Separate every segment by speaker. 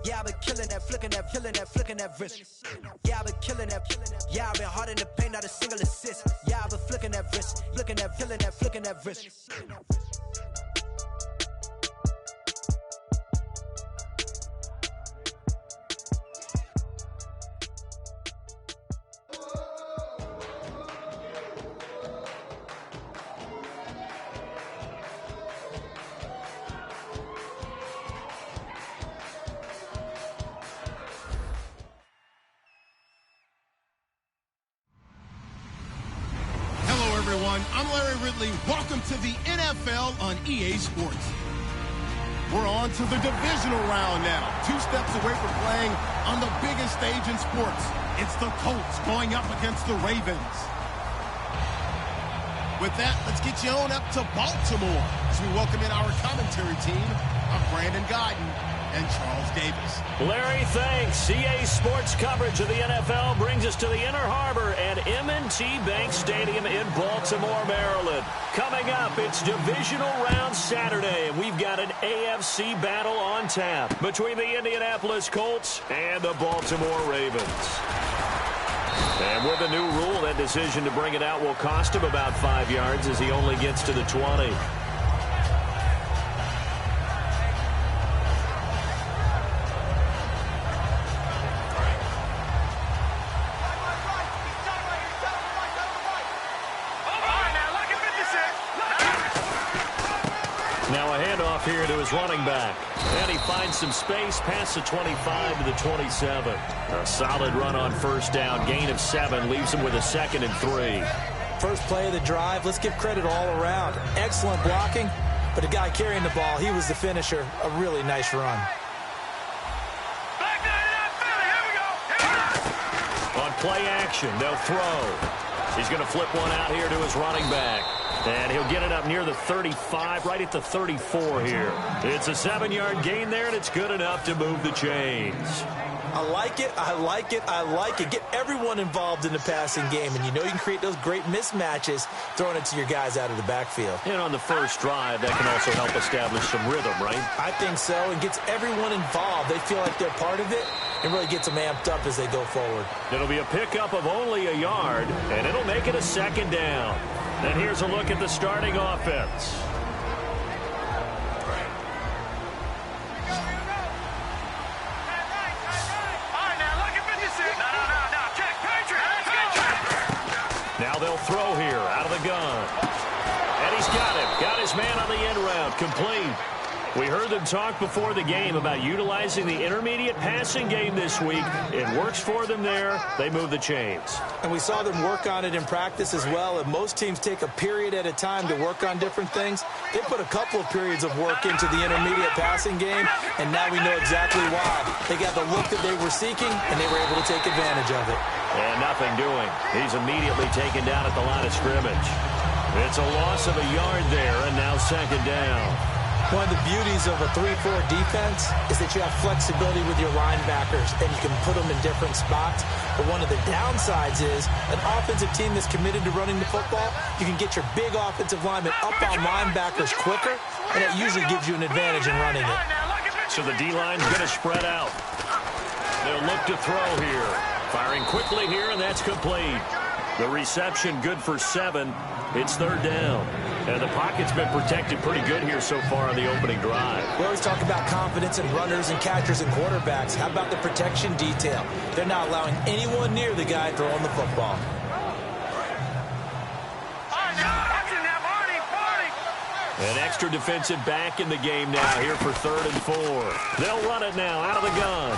Speaker 1: Yeah, I've been killing that, flicking that wrist. Yeah, I've been killing that. Yeah, I've been hard in the paint, not a single assist. Yeah, I've been flicking that wrist, flicking that wrist.
Speaker 2: I'm Larry Ridley. Welcome to the NFL on EA Sports. We're on to the divisional round now. 2 steps away from playing on the biggest stage in sports. It's the Colts going up against the Ravens. With that, let's get you on up to Baltimore as we welcome in our commentary team of Brandon Guyton and Charles Davis.
Speaker 3: Larry, thanks. EA Sports coverage of the NFL brings us to the Inner Harbor at M&T Bank Stadium in Baltimore, Maryland. Coming up, it's Divisional Round Saturday, and we've got an AFC battle on tap between the Indianapolis Colts and the Baltimore Ravens. And with the new rule, that decision to bring it out will cost him about 5 yards as he only gets to the 20. Here to his running back. And he finds some space past the 25 to the 27. A solid run on first down. Gain of 7 leaves him with a 2nd and 3.
Speaker 4: First play of the drive. Let's give credit all around. Excellent blocking, but the guy carrying the ball, he was the finisher. A really nice run.
Speaker 3: On play action, they'll throw. He's going to flip one out here to his running back. And he'll get it up near the 35, right at the 34 here. It's a 7-yard gain there, and it's good enough to move the chains.
Speaker 4: I like it, I like it, I like it. Get everyone involved in the passing game, and you know you can create those great mismatches throwing it to your guys out of the backfield.
Speaker 3: And on the first drive, that can also help establish some rhythm, right?
Speaker 4: I think so, and gets everyone involved. They feel like they're part of it, and really gets them amped up as they go forward.
Speaker 3: It'll be a pickup of only a yard, and it'll make it a 2nd down. And here's a look at the starting offense. Now they'll throw here out of the gun. And he's got him. Got his man on the end route. Complete. We heard them talk before the game about utilizing the intermediate passing game this week. It works for them there. They move the chains.
Speaker 4: And we saw them work on it in practice as well. And most teams take a period at a time to work on different things. They put a couple of periods of work into the intermediate passing game, and now we know exactly why. They got the look that they were seeking, and they were able to take advantage of it.
Speaker 3: And nothing doing. He's immediately taken down at the line of scrimmage. It's a loss of a yard there, and now 2nd down.
Speaker 4: One of the beauties of a 3-4 defense is that you have flexibility with your linebackers, and you can put them in different spots. But one of the downsides is an offensive team that's committed to running the football, you can get your big offensive linemen up on linebackers quicker, and it usually gives you an advantage in running it.
Speaker 3: So the D-line's going to spread out. They'll look to throw here. Firing quickly here, and that's complete. The reception good for 7. It's 3rd down. And the pocket's been protected pretty good here so far on the opening drive.
Speaker 4: We always talk about confidence in runners and catchers and quarterbacks. How about the protection detail? They're not allowing anyone near the guy throwing the football.
Speaker 3: An extra defensive back in the game now here for 3rd and 4. They'll run it now out of the gun.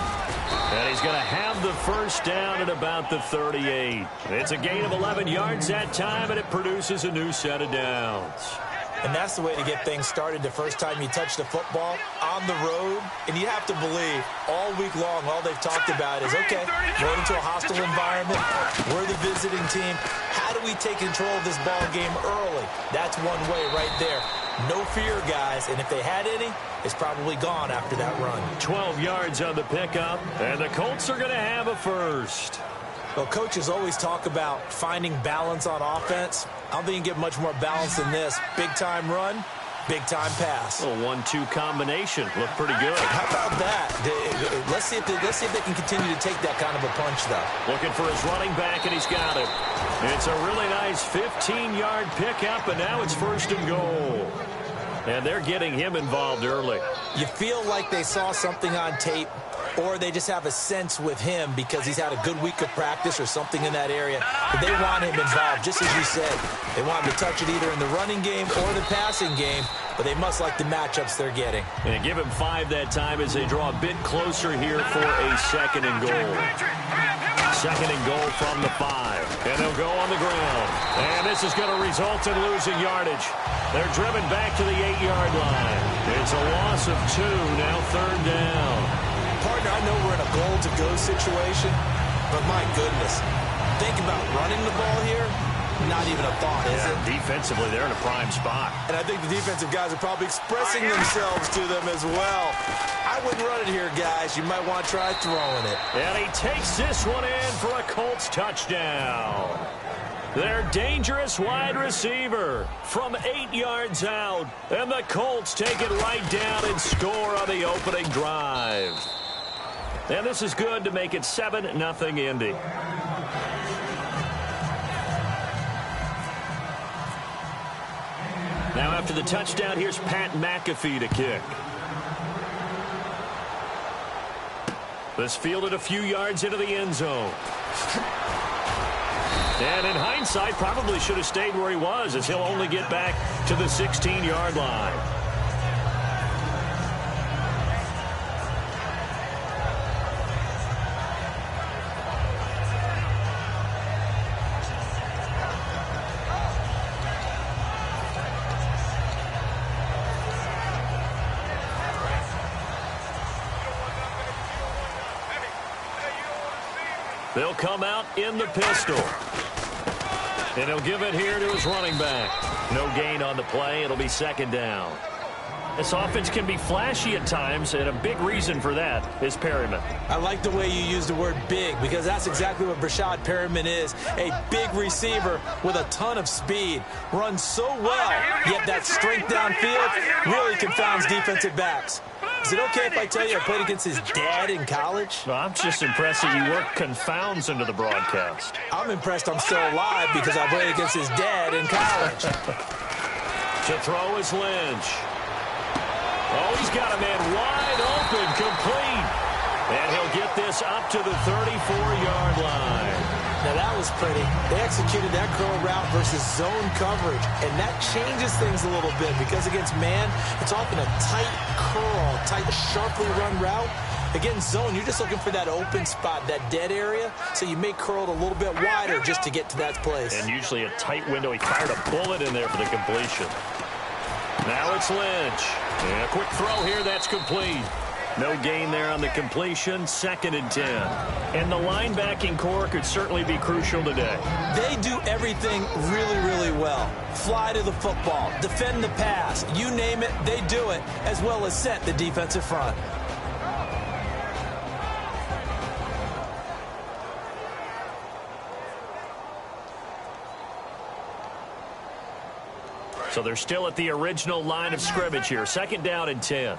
Speaker 3: And he's going to have the first down at about the 38. It's a gain of 11 yards that time, and it produces a new set of downs.
Speaker 4: And that's the way to get things started the first time you touch the football on the road. And you have to believe all week long, all they've talked about is, okay, going into a hostile environment. We're the visiting team. How do we take control of this ball game early? That's one way right there. No fear, guys. And if they had any, it's probably gone after that run.
Speaker 3: 12 yards on the pickup, and the Colts are going to have a first.
Speaker 4: Well, coaches always talk about finding balance on offense. I don't think you can get much more balance than this. Big-time run, Big-time pass.
Speaker 3: A 1-2 combination. Looked pretty good.
Speaker 4: How about that? Let's see if they can continue to take that kind of a punch, though.
Speaker 3: Looking for his running back, and he's got it. It's a really nice 15-yard pickup, and now it's 1st and goal. And they're getting him involved early.
Speaker 4: You feel like they saw something on tape, or they just have a sense with him because he's had a good week of practice or something in that area. But they want him involved, just as you said. They want him to touch it either in the running game or the passing game, but they must like the matchups they're getting.
Speaker 3: And give him 5 that time as they draw a bit closer here for a 2nd and goal. 2nd and goal from the 5. And they'll go on the ground. And this is going to result in losing yardage. They're driven back to the 8-yard line. It's a loss of 2, now 3rd down.
Speaker 4: Partner, I know we're in a goal-to-go situation, but my goodness, think about running the ball here. Not even a thought, is it?
Speaker 3: Defensively, they're in a prime spot.
Speaker 4: And I think the defensive guys are probably expressing themselves to them as well. I wouldn't run it here, guys. You might want to try throwing it.
Speaker 3: And he takes this one in for a Colts touchdown. Their dangerous wide receiver from 8 yards out. And the Colts take it right down and score on the opening drive. And this is good to make it 7-0 Indy. Now after the touchdown, here's Pat McAfee to kick. This fielded a few yards into the end zone. And in hindsight, probably should have stayed where he was, as he'll only get back to the 16-yard line. They'll come out in the pistol. And he'll give it here to his running back. No gain on the play. It'll be 2nd down. This offense can be flashy at times, and a big reason for that is Perryman.
Speaker 4: I like the way you use the word big, because that's exactly what Brashad Perryman is. A big receiver with a ton of speed. Runs so well, yet that strength downfield really confounds defensive backs. Is it okay if I tell you I played against his dad in college?
Speaker 3: Well, I'm just impressed that you worked confounds into the broadcast.
Speaker 4: I'm impressed I'm still alive because I played against his dad in college.
Speaker 3: To throw is Lynch. Oh, he's got a man wide open, complete. And he'll get this up to the 34-yard line.
Speaker 4: Now, that was pretty. They executed that curl route versus zone coverage, and that changes things a little bit because against man, it's often a tight curl, tight, sharply run route. Against zone, you're just looking for that open spot, that dead area, so you may curl it a little bit wider just to get to that place.
Speaker 3: And usually a tight window. He fired a bullet in there for the completion. Now it's Lynch. And a quick throw here, that's complete. No gain there on the completion, 2nd and 10. And the linebacking core could certainly be crucial today.
Speaker 4: They do everything really, really well. Fly to the football, defend the pass, you name it, they do it, as well as set the defensive front.
Speaker 3: So they're still at the original line of scrimmage here. 2nd down and 10.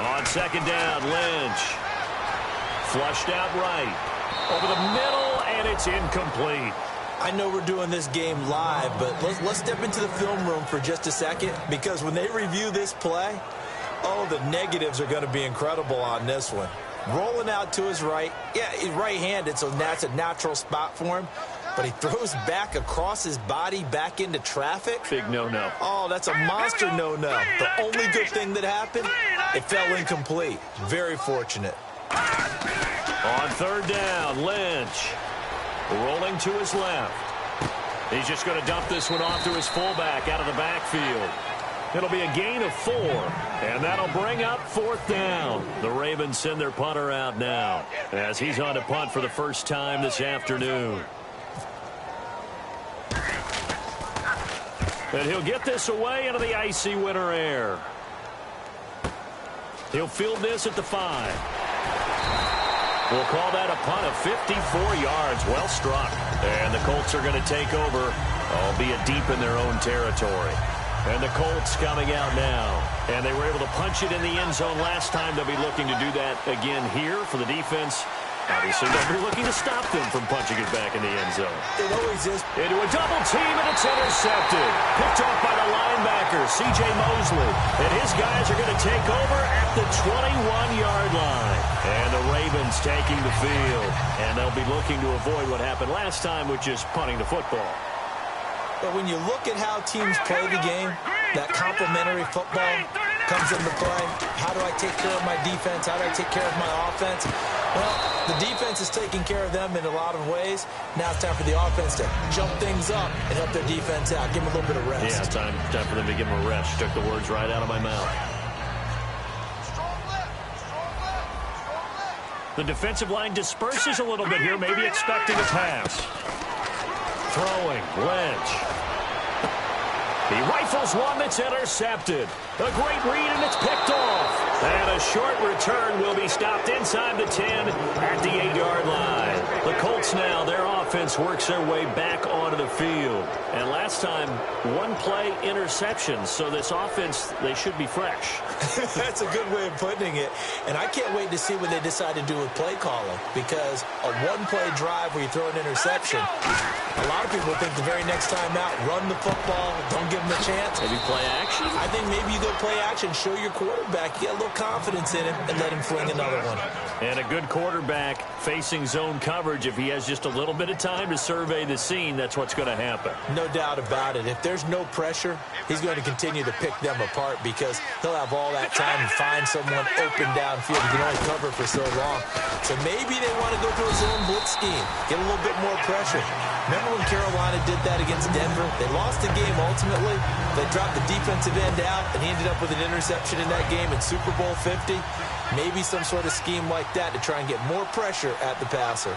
Speaker 3: On 2nd down, Lynch. Flushed out right. Over the middle, and it's incomplete.
Speaker 4: I know we're doing this game live, but let's step into the film room for just a second, because when they review this play, oh, the negatives are going to be incredible on this one. Rolling out to his right. Yeah, he's right-handed, so that's a natural spot for him. But he throws back across his body back into traffic.
Speaker 3: Big no-no.
Speaker 4: Oh, that's a monster no-no. The only good thing that happened, it fell incomplete. Very fortunate.
Speaker 3: On 3rd down, Lynch. Rolling to his left. He's just going to dump this one off to his fullback out of the backfield. It'll be a gain of 4, and that'll bring up 4th down. The Ravens send their punter out now as he's on to punt for the first time this afternoon. And he'll get this away into the icy winter air. He'll field this at the 5. We'll call that a punt of 54 yards. Well struck. And the Colts are going to take over, albeit deep in their own territory. And the Colts coming out now. And they were able to punch it in the end zone last time. They'll be looking to do that again here for the defense. Obviously, they'll be looking to stop them from punching it back in the end zone.
Speaker 4: It always is.
Speaker 3: Into a double team, and it's intercepted. Picked off by the linebacker, C.J. Mosley. And his guys are going to take over at the 21-yard line. And the Ravens taking the field. And they'll be looking to avoid what happened last time, which is punting the football.
Speaker 4: But when you look at how teams play the game, that complementary football comes into play. How do I take care of my defense? How do I take care of my offense? Well, the defense is taking care of them in a lot of ways. Now it's time for the offense to jump things up and help their defense out. Give them a little bit of rest.
Speaker 3: Yeah, time for them to give them a rest. Took the words right out of my mouth. The defensive line disperses a little bit here, maybe expecting a pass. Throwing, Lynch. He rifles one that's intercepted. A great read, and it's picked off. And a short return will be stopped inside the 10 at the 8-yard line. The Colts now, their offense works their way back onto the field. And last time, one-play interception. So this offense, they should be fresh.
Speaker 4: That's a good way of putting it. And I can't wait to see what they decide to do with play calling. Because a one-play drive where you throw an interception, a lot of people think the very next time out, run the football, don't give them a chance.
Speaker 3: Maybe play action?
Speaker 4: I think maybe you go play action, show your quarterback, you get a little confidence in him, and let him fling another one.
Speaker 3: And a good quarterback facing zone coverage, if he has just a little bit of time to survey the scene, that's what's going to happen.
Speaker 4: No doubt about it. If there's no pressure, he's going to continue to pick them apart because he'll have all that time to find someone open downfield. He can only cover for so long. So maybe they want to go to a zone blitz scheme, get a little bit more pressure. Remember when Carolina did that against Denver? They lost the game ultimately. They dropped the defensive end out, and he ended up with an interception in that game in Super Bowl 50. Maybe some sort of scheme like that to try and get more pressure at the passer.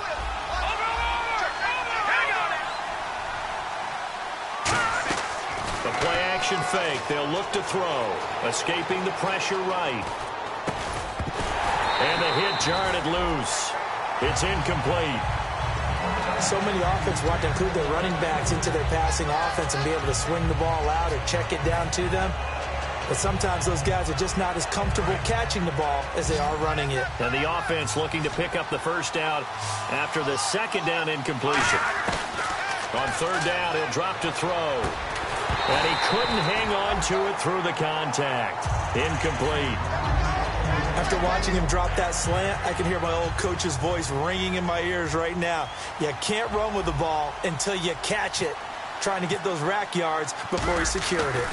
Speaker 3: The play-action fake. They'll look to throw. Escaping the pressure right. And the hit jarred it loose. It's incomplete.
Speaker 4: So many offenses want to include their running backs into their passing offense and be able to swing the ball out or check it down to them. But sometimes those guys are just not as comfortable catching the ball as they are running it.
Speaker 3: And the offense looking to pick up the first down after the second down incompletion. On third down, he'll drop to throw. And he couldn't hang on to it through the contact. Incomplete.
Speaker 4: After watching him drop that slant, I can hear my old coach's voice ringing in my ears right now. You can't run with the ball until you catch it, trying to get those rack yards before he secured it.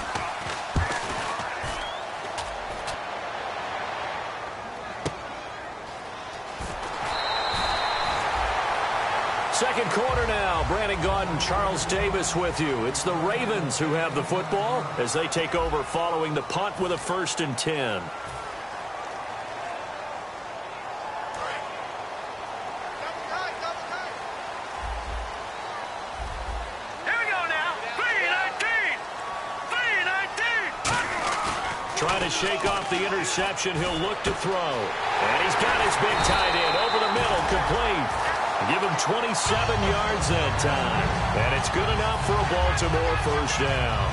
Speaker 3: Second quarter now. Brandon Gaudin, Charles Davis with you. It's the Ravens who have the football as they take over following the punt with a 1st and 10. Trying to shake off the interception. He'll look to throw. And he's got his big tight end over the middle, complete. Give him 27 yards that time. And it's good enough for a Baltimore first down.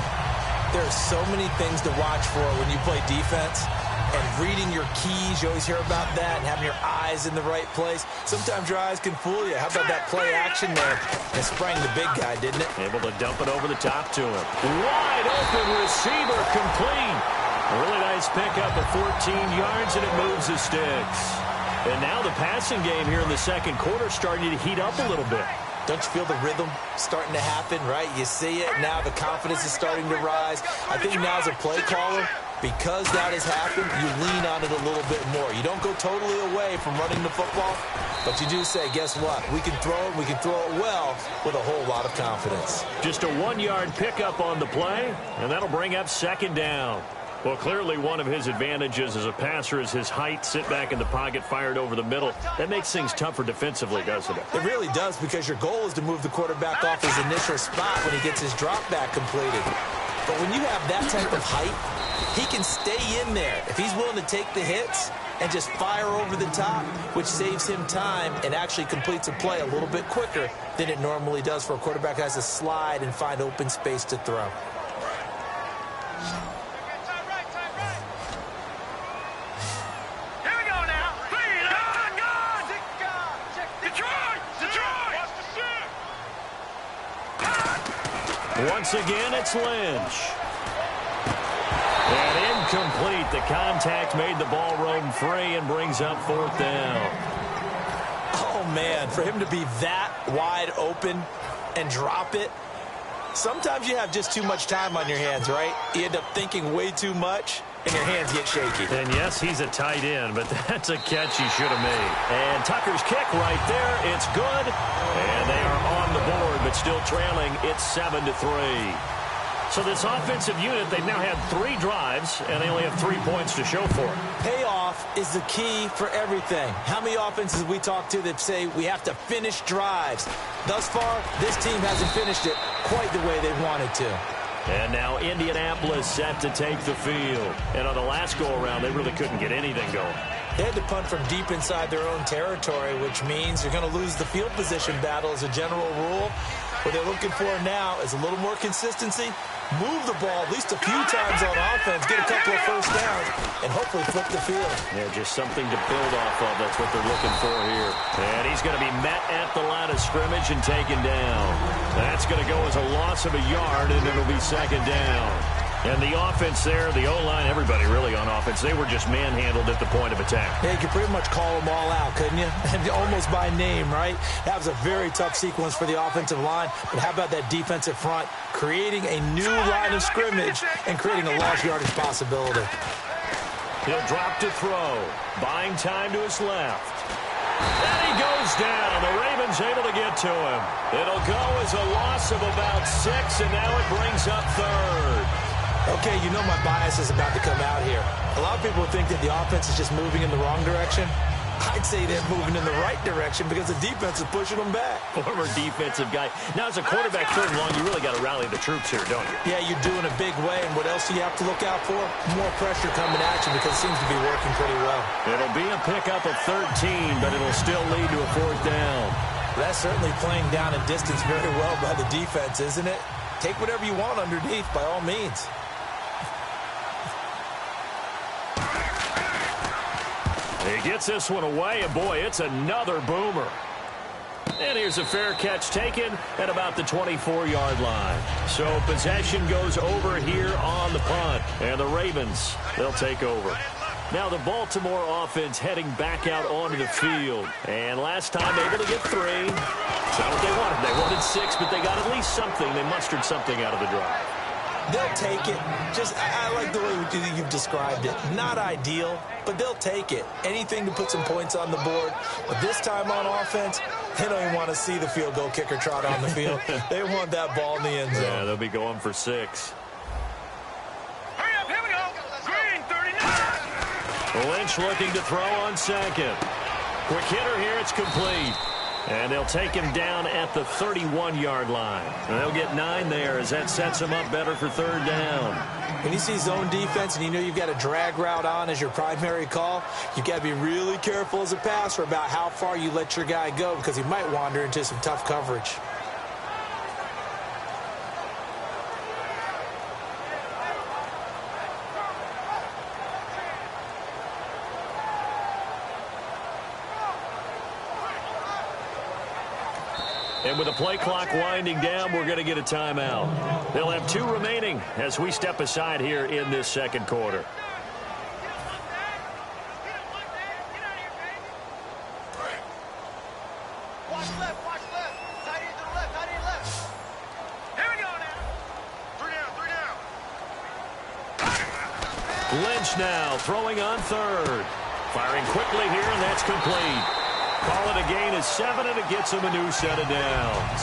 Speaker 4: There's so many things to watch for when you play defense. And reading your keys, you always hear about that, and having your eyes in the right place. Sometimes your eyes can fool you. How about that play action there? It sprang the big guy, didn't it?
Speaker 3: Able to dump it over the top to him. Wide open receiver, complete. Really nice pickup of 14 yards, and it moves the sticks. And now the passing game here in the second quarter starting to heat up a little bit.
Speaker 4: Don't you feel the rhythm starting to happen, right? You see it. Now the confidence is starting to rise. I think now as a play caller, because that has happened, you lean on it a little bit more. You don't go totally away from running the football, but you do say, guess what? We can throw it. We can throw it well with a whole lot of confidence.
Speaker 3: Just a 1-yard pickup on the play, and that'll bring up second down. Well, clearly one of his advantages as a passer is his height, sit back in the pocket, fired over the middle. That makes things tougher defensively, doesn't it?
Speaker 4: It really does, because your goal is to move the quarterback off his initial spot when he gets his drop back completed. But when you have that type of height, he can stay in there. If he's willing to take the hits, and just fire over the top, which saves him time and actually completes a play a little bit quicker than it normally does for a quarterback who has to slide and find open space to throw.
Speaker 3: Once again, it's Lynch. And incomplete. The contact made the ball roam free and brings up 4th down.
Speaker 4: Oh, man, for him to be that wide open and drop it, sometimes you have just too much time on your hands, right? You end up thinking way too much, and your hands get shaky.
Speaker 3: And, yes, he's a tight end, but that's a catch he should have made. And Tucker's kick right there. It's good. And they are on the board, but still trailing. It's 7-3. So this offensive unit, they've now had 3 drives, and they only have 3 points to show for it.
Speaker 4: Payoff is the key for everything. How many offenses we talk to that say we have to finish drives? Thus far, this team hasn't finished it quite the way they wanted to.
Speaker 3: And now Indianapolis set to take the field. And on the last go-around, they really couldn't get anything going.
Speaker 4: They had to punt from deep inside their own territory, which means you're going to lose the field position battle as a general rule. What they're looking for now is a little more consistency, move the ball at least a few times on offense, get a couple of first downs, and hopefully flip the field.
Speaker 3: Yeah, just something to build off of. That's what they're looking for here. And he's going to be met at the line of scrimmage and taken down. That's going to go as a loss of a yard, and it'll be 2nd down. And the offense there, the O-line, everybody really on offense, they were just manhandled at the point of attack.
Speaker 4: Yeah, you could pretty much call them all out, couldn't you? Almost by name, right? That was a very tough sequence for the offensive line. But how about that defensive front creating a new line of scrimmage and creating a lost yardage possibility?
Speaker 3: He'll drop to throw, buying time to his left. And he goes down. The Ravens able to get to him. It'll go as a loss of about 6, and now it brings up 3rd.
Speaker 4: Okay, you know my bias is about to come out here. A lot of people think that the offense is just moving in the wrong direction. I'd say they're moving in the right direction because the defense is pushing them back.
Speaker 3: Former defensive guy. Now, as a quarterback 3rd and long, you really got to rally the troops here, don't you?
Speaker 4: Yeah, you do in a big way. And what else do you have to look out for? More pressure coming at you because it seems to be working pretty well.
Speaker 3: It'll be a pickup of 13, but it'll still lead to a 4th down.
Speaker 4: That's certainly playing down and distance very well by the defense, isn't it? Take whatever you want underneath by all means.
Speaker 3: He gets this one away, and boy, it's another boomer. And here's a fair catch taken at about the 24-yard line. So possession goes over here on the punt. And the Ravens, they'll take over. Now the Baltimore offense heading back out onto the field. And last time able to get 3. It's not what they wanted. They wanted 6, but they got at least something. They mustered something out of the drive.
Speaker 4: They'll take it. I like the way you've described it. Not ideal, but they'll take it. Anything to put some points on the board. But this time on offense, they don't even want to see the field goal kicker trot on the field. They want that ball in the end zone.
Speaker 3: Yeah, they'll be going for 6.
Speaker 5: Hurry up, here we go. Green, 39.
Speaker 3: Lynch looking to throw on 2nd. Quick hitter here, it's complete. And they'll take him down at the 31-yard line. And they'll get 9 there as that sets him up better for 3rd down.
Speaker 4: When you see zone defense and you know you've got a drag route on as your primary call, you've got to be really careful as a passer about how far you let your guy go because he might wander into some tough coverage.
Speaker 3: And with the play clock winding down, we're going to get a timeout. They'll have 2 remaining as we step aside here in this 2nd quarter.
Speaker 5: Watch left, watch left. Tight end to the left, tight end left. Here we go now. 3 down, 3 down.
Speaker 3: Lynch now throwing on 3rd. Firing quickly here, and that's complete. Call it a gain of 7, and it gets him a new set of downs.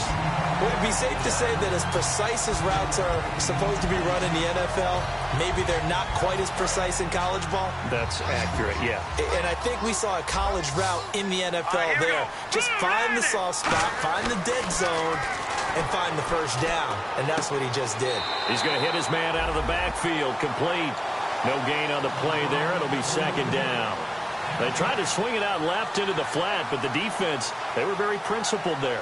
Speaker 4: Would it be safe to say that as precise as routes are supposed to be run in the NFL, maybe they're not quite as precise in college ball?
Speaker 3: That's accurate, yeah.
Speaker 4: And I think we saw a college route in the NFL there. Just find the soft spot, find the dead zone, and find the first down. And that's what he just did.
Speaker 3: He's going to hit his man out of the backfield, complete. No gain on the play there. It'll be 2nd down. They tried to swing it out left into the flat, but the defense, they were very principled there.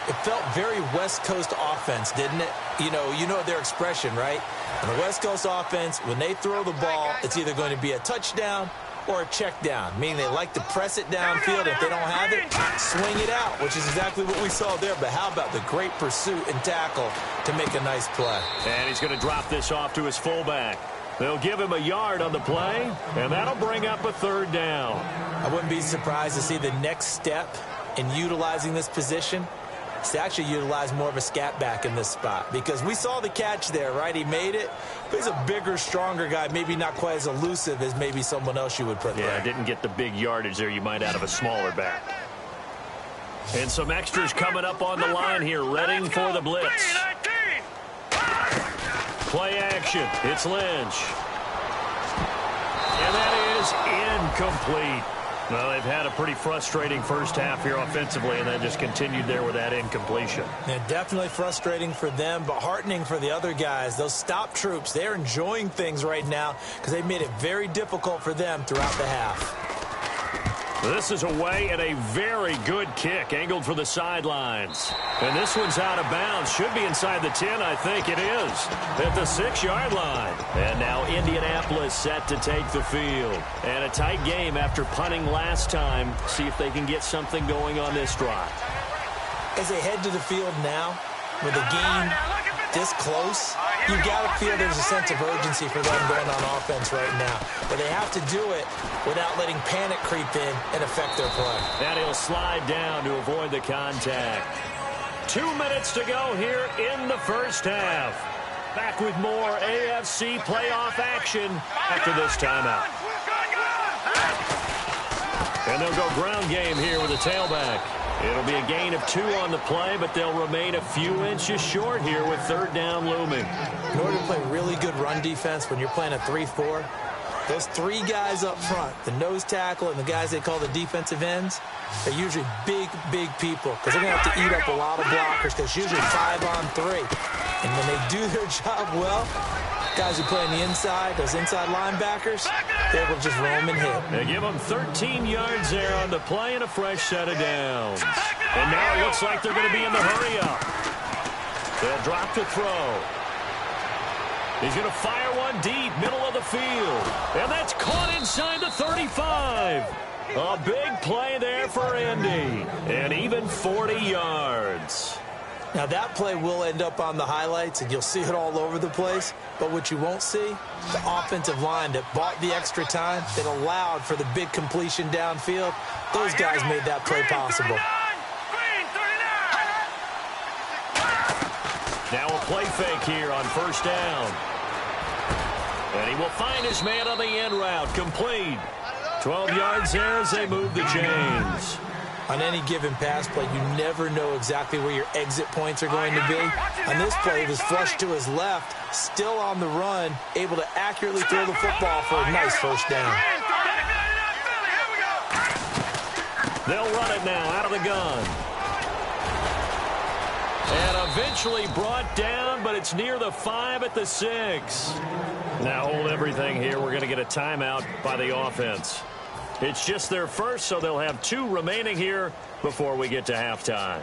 Speaker 4: It felt very West Coast offense, didn't it? You know their expression, right? On the West Coast offense, when they throw the ball, it's either going to be a touchdown or a check down, meaning they like to press it downfield. If they don't have it, swing it out, which is exactly what we saw there. But how about the great pursuit and tackle to make a nice play?
Speaker 3: And he's going to drop this off to his fullback. They'll give him a yard on the play, and that'll bring up a 3rd down.
Speaker 4: I wouldn't be surprised to see the next step in utilizing this position is to actually utilize more of a scat back in this spot, because we saw the catch there, right? He made it. But he's a bigger, stronger guy, maybe not quite as elusive as maybe someone else you would put there.
Speaker 3: Yeah, didn't get the big yardage there you might out of a smaller back. And some extras coming up on the line here, readying for the blitz. Play action. It's Lynch. And that is incomplete. Well, they've had a pretty frustrating first half here offensively, and then just continued there with that incompletion.
Speaker 4: Yeah, definitely frustrating for them, but heartening for the other guys. Those stop troops, they're enjoying things right now because they've made it very difficult for them throughout the half.
Speaker 3: This is away and a very good kick, angled for the sidelines. And this one's out of bounds. Should be inside the 10, I think it is, at the 6-yard line. And now Indianapolis set to take the field. And a tight game after punting last time. See if they can get something going on this drive.
Speaker 4: As they head to the field now, with a game this close, you've got to feel there's a sense of urgency for them going on offense right now. But they have to do it without letting panic creep in and affect their play.
Speaker 3: And he'll slide down to avoid the contact. 2 minutes to go here in the first half. Back with more AFC playoff action after this timeout. And they'll go ground game here with a tailback. It'll be a gain of 2 on the play, but they'll remain a few inches short here with 3rd down looming.
Speaker 4: In order to play really good run defense when you're playing a 3-4, those 3 guys up front, the nose tackle and the guys they call the defensive ends, they're usually big, big people because they're going to have to eat up a lot of blockers because it's usually 5 on 3. And when they do their job well, guys who play on the inside, those inside linebackers, they're able to just roam and hit.
Speaker 3: They give them 13 yards there on the play and a fresh set of downs. And now it looks like they're going to be in the hurry-up. They'll drop to throw. He's going to fire one deep, middle of the field. And that's caught inside the 35. A big play there for Indy. And even 40 yards.
Speaker 4: Now, that play will end up on the highlights, and you'll see it all over the place. But what you won't see, the offensive line that bought the extra time, that allowed for the big completion downfield, those guys made that play possible.
Speaker 3: Now a play fake here on 1st down. And he will find his man on the end route, complete. 12 yards there as they move the chains.
Speaker 4: On any given pass play, you never know exactly where your exit points are going to be. On this play, he was flushed to his left, still on the run, able to accurately throw the football for a nice 1st down.
Speaker 3: They'll run it now out of the gun. And eventually brought down, but it's near the 5 at the 6. Now hold everything here. We're going to get a timeout by the offense. It's just their first, so they'll have 2 remaining here before we get to halftime.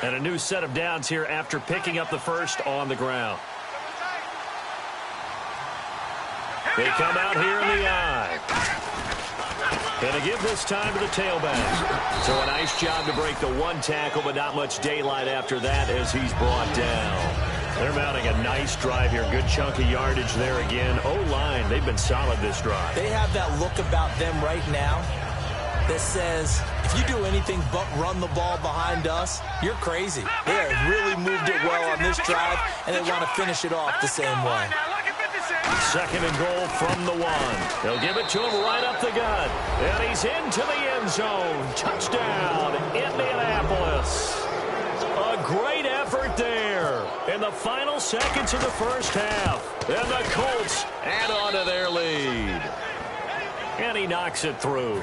Speaker 3: And a new set of downs here after picking up the first on the ground. They come out here in the eye. Going to give this time to the tailback. So a nice job to break the 1 tackle, but not much daylight after that as he's brought down. They're mounting a nice drive here. Good chunk of yardage there again. O-line, they've been solid this drive.
Speaker 4: They have that look about them right now that says, if you do anything but run the ball behind us, you're crazy. They have really moved it well on this drive, and they want to finish it off the same way.
Speaker 3: 2nd and goal from the 1. They'll give it to him right up the gut. And he's into the end zone. Touchdown, Indianapolis. A great effort there in the final seconds of the first half. And the Colts add on to their lead. And he knocks it through.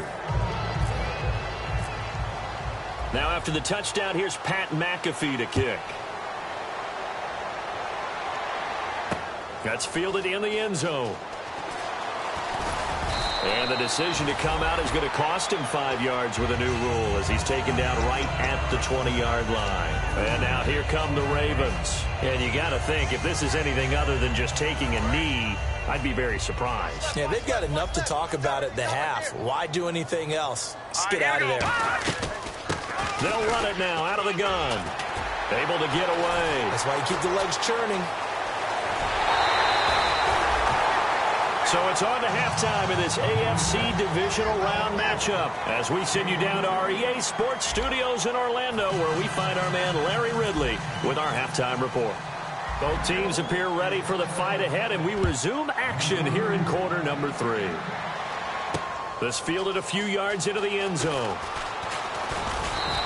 Speaker 3: Now after the touchdown, here's Pat McAfee to kick. That's fielded in the end zone. And the decision to come out is going to cost him 5 yards with a new rule as he's taken down right at the 20-yard line. And now here come the Ravens. And you got to think, if this is anything other than just taking a knee, I'd be very surprised.
Speaker 4: Yeah, they've got enough to talk about at the half. Why do anything else? Just get out of there.
Speaker 3: They'll run it now out of the gun. Able to get away.
Speaker 4: That's why you keep the legs churning.
Speaker 3: So it's on to halftime in this AFC divisional round matchup as we send you down to our EA Sports Studios in Orlando where we find our man Larry Ridley with our halftime report. Both teams appear ready for the fight ahead, and we resume action here in quarter number 3. This fielded a few yards into the end zone.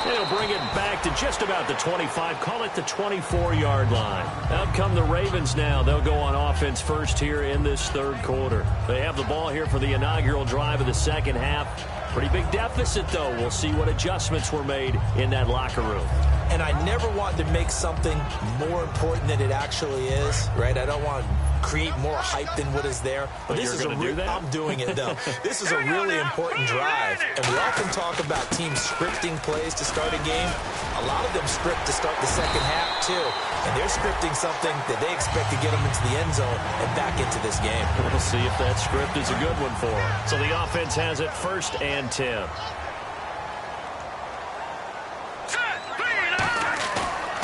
Speaker 3: And he'll bring it back to just about the 25, call it the 24-yard line. Out come the Ravens now. They'll go on offense first here in this third quarter. They have the ball here for the inaugural drive of the second half. Pretty big deficit, though. We'll see what adjustments were made in that locker room.
Speaker 4: And I never want to make something more important than it actually is, right? I don't want to create more hype than what is there.
Speaker 3: But
Speaker 4: this is I'm doing it, though. This is a really important drive. And we often talk about teams scripting plays to start a game. A lot of them script to start the second half, too. And they're scripting something that they expect to get them into the end zone and back into this game.
Speaker 3: We'll see if that script is a good one for them. So the offense has it 1st and 10.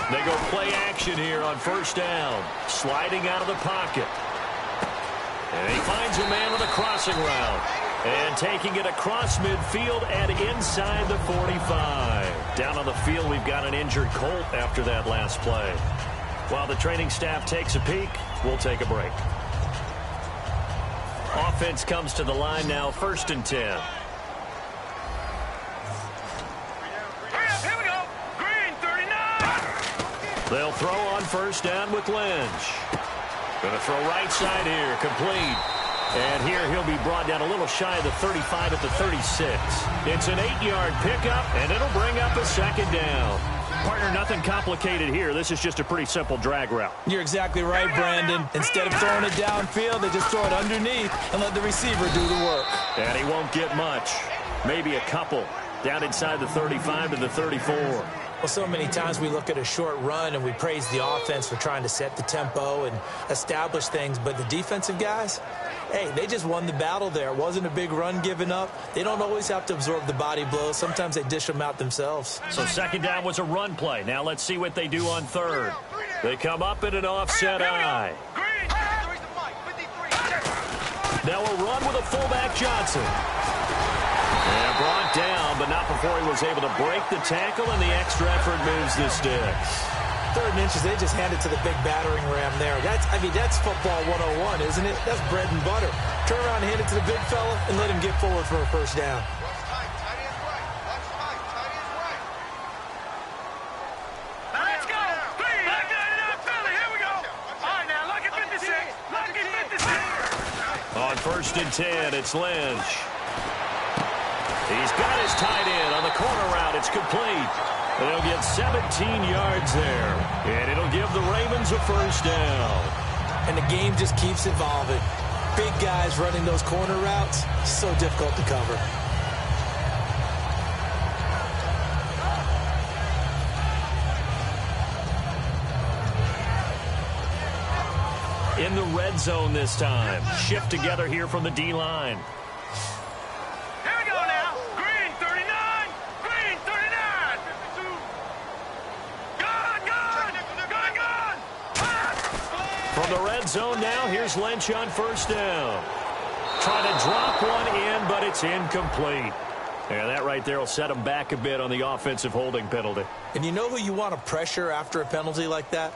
Speaker 3: They go play action here on 1st down. Sliding out of the pocket. And he finds a man with a crossing route. And taking it across midfield and inside the 45. Down on the field, we've got an injured Colt after that last play. While the training staff takes a peek, we'll take a break. Offense comes to the line now, 1st and 10. They'll throw on 1st down with Lynch. Going to throw right side here, complete. And here he'll be brought down a little shy of the 35 at the 36. It's an 8-yard pickup, and it'll bring up a 2nd down. Partner, nothing complicated here. This is just a pretty simple drag route.
Speaker 4: You're exactly right, Brandon. Instead of throwing it downfield, they just throw it underneath and let the receiver do the work.
Speaker 3: And he won't get much. Maybe a couple. Down inside the 35 to the 34.
Speaker 4: Well, so many times we look at a short run and we praise the offense for trying to set the tempo and establish things, but the defensive guys, hey, they just won the battle there. It wasn't a big run given up. They don't always have to absorb the body blows. Sometimes they dish them out themselves.
Speaker 3: So 2nd down was a run play. Now let's see what they do on 3rd. They come up in an offset eye. Now a run with a fullback Johnson. And brought down, but not before he was able to break the tackle, and the extra effort moves the sticks.
Speaker 4: 3rd and inches, they just hand it to the big battering ram there. That's football 101, isn't it? That's bread and butter. Turn around and hand it to the big fella and let him get forward for a 1st down.
Speaker 5: Let's go. Here we go. All right, now, look at 56. Look at 56.
Speaker 3: On 1st and 10, it's Lynch. He's got his tight end on the corner route. It's complete. They'll get 17 yards there. And it'll give the Ravens a 1st down.
Speaker 4: And the game just keeps evolving. Big guys running those corner routes, so difficult to cover.
Speaker 3: In the red zone this time. Shift together here from the D-line. From the red zone now, here's Lynch on 1st down. Trying to drop one in, but it's incomplete. Yeah, that right there will set him back a bit on the offensive holding penalty.
Speaker 4: And you know who you want to pressure after a penalty like that?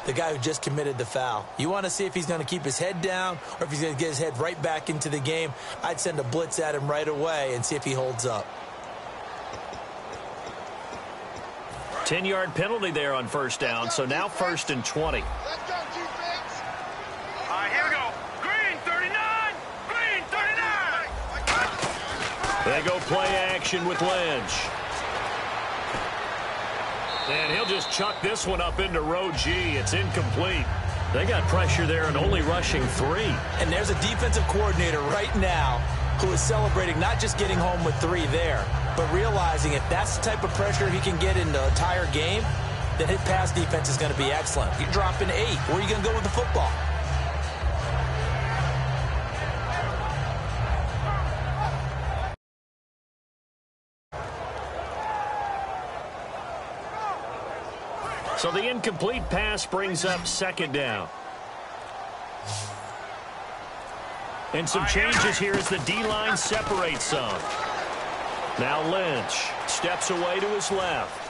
Speaker 4: The guy who just committed the foul. You want to see if he's going to keep his head down or if he's going to get his head right back into the game. I'd send a blitz at him right away and see if he holds up.
Speaker 3: 10-yard penalty there on 1st down, so now 1st and 20. They go play action with Lynch. And he'll just chuck this one up into row G. It's incomplete. They got pressure there and only rushing 3.
Speaker 4: And there's a defensive coordinator right now who is celebrating not just getting home with 3 there, but realizing if that's the type of pressure he can get in the entire game, then his pass defense is going to be excellent. You're dropping 8. Where are you going to go with the football?
Speaker 3: So the incomplete pass brings up 2nd down. And some changes here as the D-line separates some. Now Lynch steps away to his left.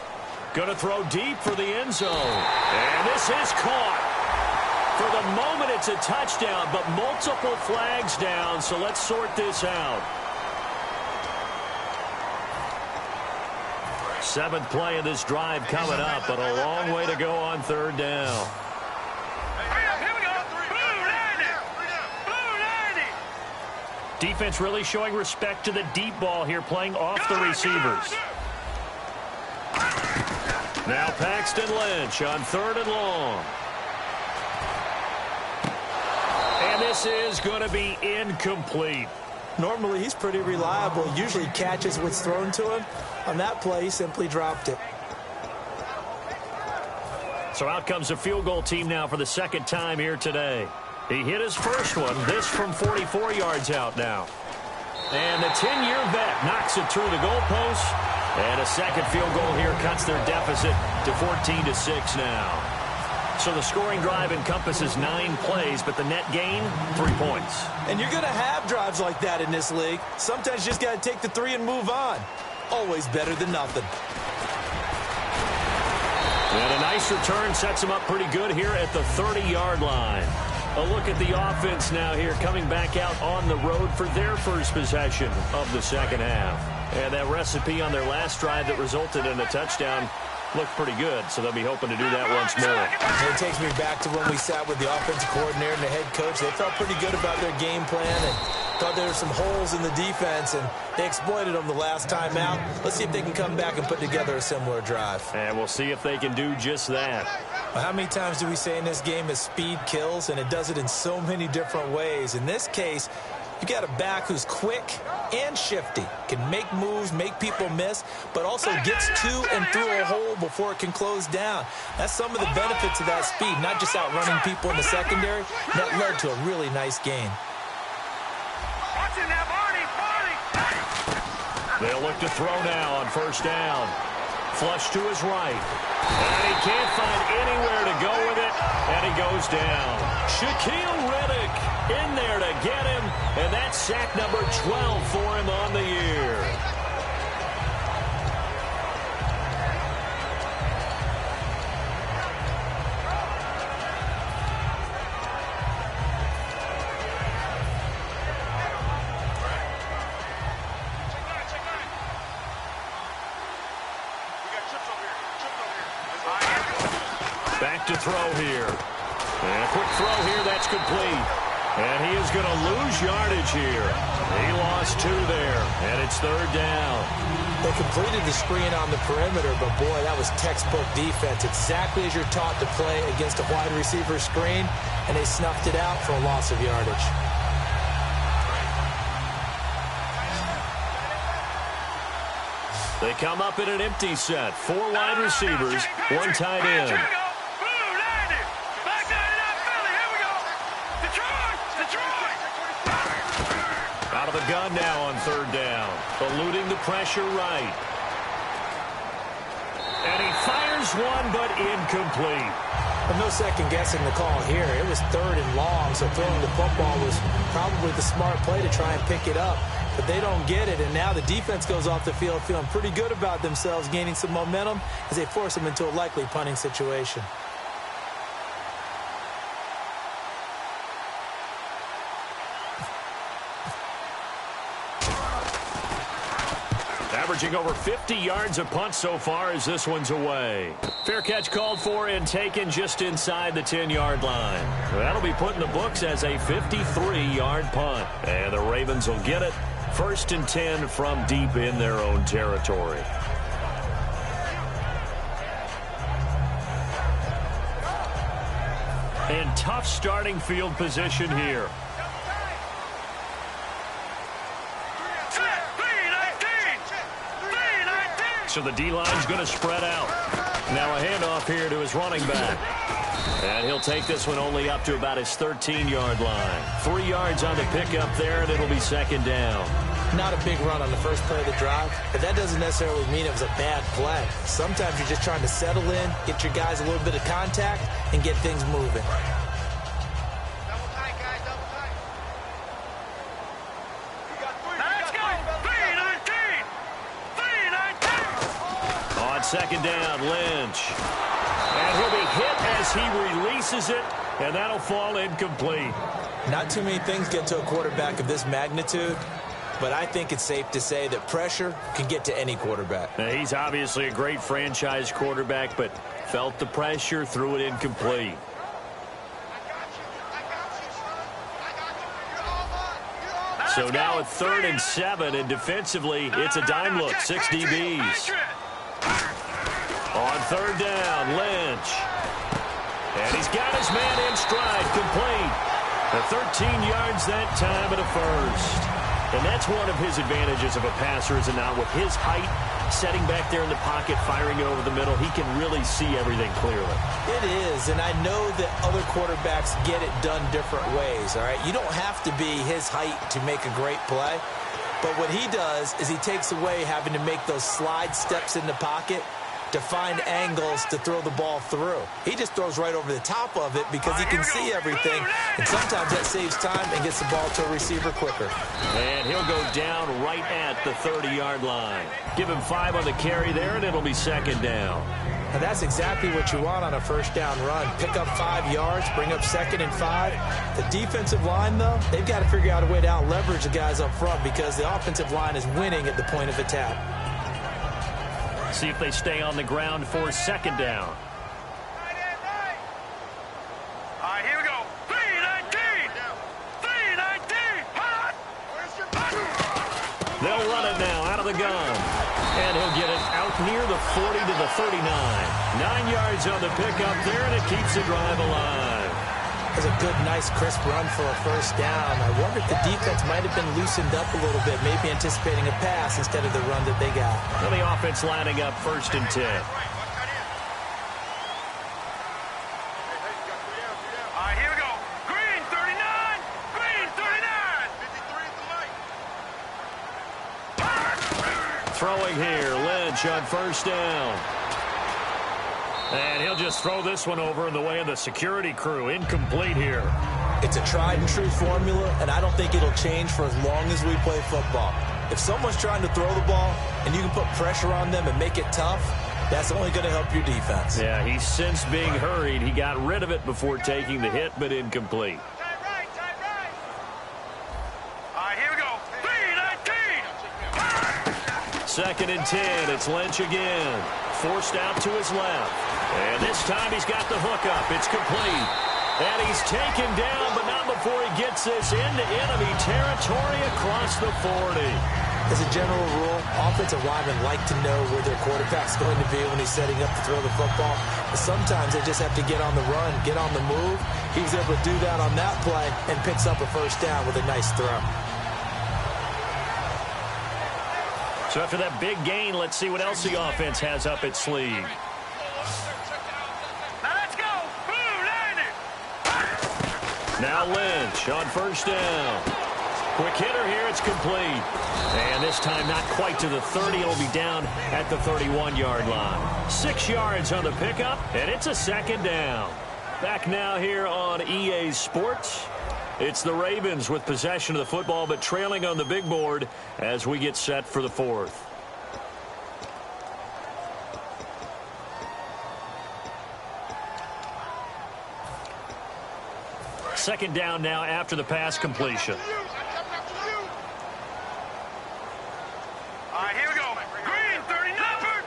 Speaker 3: Going to throw deep for the end zone. And this is caught. For the moment, it's a touchdown, but multiple flags down, so let's sort this out. 7th play of this drive coming up, but a long way to go on 3rd down. Defense really showing respect to the deep ball here, playing off the receivers. Now Paxton Lynch on 3rd and long. And this is going to be incomplete.
Speaker 4: Normally, he's pretty reliable. Usually catches what's thrown to him. On that play, he simply dropped it.
Speaker 3: So out comes a field goal team now for the 2nd time here today. He hit his first one, this from 44 yards out now. And the 10-year vet knocks it through the goalpost. And a 2nd field goal here cuts their deficit to 14-6 now. So the scoring drive encompasses 9 plays, but the net gain, 3 points.
Speaker 4: And you're going to have drives like that in this league. Sometimes you just got to take the 3 and move on. Always better than nothing.
Speaker 3: And a nice return sets him up pretty good here at the 30-yard line. A look at the offense now here, coming back out on the road for their first possession of the 2nd half. And that recipe on their last drive that resulted in a touchdown looked pretty good, so they'll be hoping to do that once more.
Speaker 4: It takes me back to when we sat with the offensive coordinator and the head coach. They felt pretty good about their game plan and thought there were some holes in the defense, and they exploited them the last time out. Let's see if they can come back and put together a similar drive.
Speaker 3: And we'll see if they can do just that.
Speaker 4: Well, how many times do we say in this game that speed kills, and it does it in so many different ways? In this case, you got a back who's quick and shifty, can make moves, make people miss, but also gets to and through a hole before it can close down. That's some of the benefits of that speed, not just outrunning people in the secondary. That led to a really nice gain.
Speaker 3: They'll look to throw now on 1st down. Flush to his right. And he can't find anywhere to go with it, and he goes down. Shaquille Riddick in there to get him, and that's sack number 12 for him on the year. Back to throw here. And a quick throw here, that's complete. And he is going to lose yardage here. He lost 2 there, and it's 3rd down.
Speaker 4: They completed the screen on the perimeter, but boy, that was textbook defense. Exactly as you're taught to play against a wide receiver screen, and they snuffed it out for a loss of yardage.
Speaker 3: They come up in an empty set. 4 wide receivers, 1 tight end. Out of the gun now on 3rd down. Eluding the pressure right. And he fires one, but incomplete.
Speaker 4: Well, no second guessing the call here. It was 3rd and long, so throwing the football was probably the smart play to try and pick it up. But they don't get it, and now the defense goes off the field feeling pretty good about themselves, gaining some momentum as they force them into a likely punting situation.
Speaker 3: Averaging over 50 yards a punt so far as this one's away. Fair catch called for and taken just inside the 10-yard line. That'll be put in the books as a 53-yard punt. And the Ravens will get it. 1st and 10 from deep in their own territory. And tough starting field position here. So the D-line's going to spread out. Now a handoff here to his running back. And he'll take this one only up to about his 13-yard line. 3 yards on the pickup there, and it'll be second down.
Speaker 4: Not a big run on the first play of the drive, but that doesn't necessarily mean it was a bad play. Sometimes you're just trying to settle in, get your guys a little bit of contact, and get things moving.
Speaker 5: Double tight, guys, double tight. You got 3. Let's go. 3-19. 3-19.
Speaker 3: On second down, Lynch. And he'll be hit as he releases it, and that'll fall incomplete.
Speaker 4: Not too many things get to a quarterback of this magnitude, but I think it's safe to say that pressure can get to any quarterback.
Speaker 3: Now, he's obviously a great franchise quarterback, but felt the pressure, threw it incomplete. So now at 3rd and 7, and defensively, it's a dime look, 6 DBs. On 3rd down, Lynch. And he's got his man in stride, complete. The 13 yards that time and a first. And that's one of his advantages of a passer, is it not? With his height, setting back there in the pocket, firing over the middle, he can really see everything clearly.
Speaker 4: It is, and I know that other quarterbacks get it done different ways, all right? You don't have to be his height to make a great play. But what he does is he takes away having to make those slide steps in the pocket to find angles to throw the ball through. He just throws right over the top of it because he can see everything, and sometimes that saves time and gets the ball to a receiver quicker.
Speaker 3: And he'll go down right at the 30-yard line. Give him 5 on the carry there, and it'll be second down.
Speaker 4: And that's exactly what you want on a first down run. Pick up 5 yards, bring up 2nd and 5. The defensive line, though, they've got to figure out a way to out-leverage the guys up front because the offensive line is winning at the point of attack.
Speaker 3: See if they stay on the ground for second down.
Speaker 5: All right, here we go. 3-19. 3-19. Hot.
Speaker 3: They'll run it now out of the gun. And he'll get it out near the 40 to the 39. 9 yards on the pickup there, and it keeps the drive alive.
Speaker 4: That's a good, nice, crisp run for a first down. I wonder if the defense might have been loosened up a little bit, maybe anticipating a pass instead of the run that they got.
Speaker 3: Well, the offense lining up 1st and 10.
Speaker 5: All right, here we go. Green 39. Green 39.
Speaker 3: Throwing here, Lynch on 1st down. And he'll just throw this one over in the way of the security crew. Incomplete here.
Speaker 4: It's a tried-and-true formula, and I don't think it'll change for as long as we play football. If someone's trying to throw the ball and you can put pressure on them and make it tough, that's only going to help your defense.
Speaker 3: Yeah, he's since being hurried. He got rid of it before taking the hit, but incomplete.
Speaker 5: Tight right. All right, here we go. 3-19.
Speaker 3: 2nd and 10. It's Lynch again. Forced out to his left. And this time he's got the hook up. It's complete. And he's taken down, but not before he gets this into enemy territory across the 40.
Speaker 4: As a general rule, offensive linemen like to know where their quarterback's going to be when he's setting up to throw the football. But sometimes they just have to get on the run, get on the move. He was able to do that on that play and picks up a first down with a nice throw.
Speaker 3: So after that big gain, let's see what else the offense has up its sleeve.
Speaker 5: Now let's go. Blue landed.
Speaker 3: Now Lynch on 1st down. Quick hitter here, it's complete. And this time not quite to the 30. It'll be down at the 31-yard line. 6 yards on the pickup, and it's a second down. Back now here on EA Sports. It's the Ravens with possession of the football, but trailing on the big board as we get set for the 4th. Second down now after the pass completion.
Speaker 5: All right, here we go. Green 30. Leopard.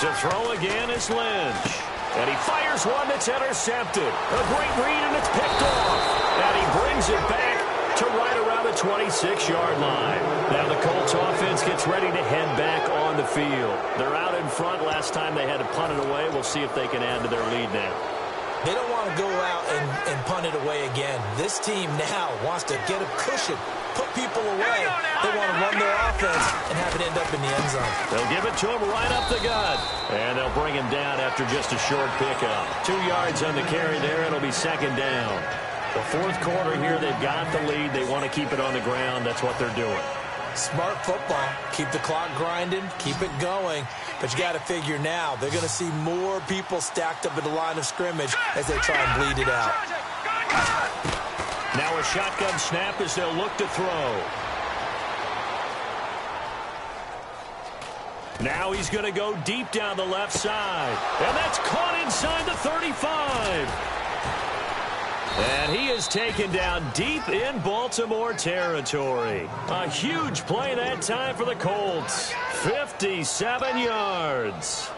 Speaker 3: To throw again is Lynch. And he fires one that's intercepted. A great read, and it's picked off. And he brings it back to right around the 26-yard line. Now the Colts offense gets ready to head back on the field. They're out in front. Last time they had to punt it away. We'll see if they can add to their lead now.
Speaker 4: They don't want to go out and punt it it away again. This team now wants to get a cushion, put people away. They want to run their offense and have it end up in the end zone.
Speaker 3: They'll give it to him right up the gut. And they'll bring him down after just a short pickup. 2 yards on the carry there. It'll be second down. The fourth quarter here, they've got the lead. They want to keep it on the ground. That's what they're doing.
Speaker 4: Smart football. Keep the clock grinding. Keep it going. But you got to figure now, they're going to see more people stacked up at the line of scrimmage as they try and bleed it out.
Speaker 3: Now a shotgun snap as they'll look to throw. Now he's going to go deep down the left side. And that's caught inside the 35. And he is taken down deep in Baltimore territory. A huge play that time for the Colts. 57 yards.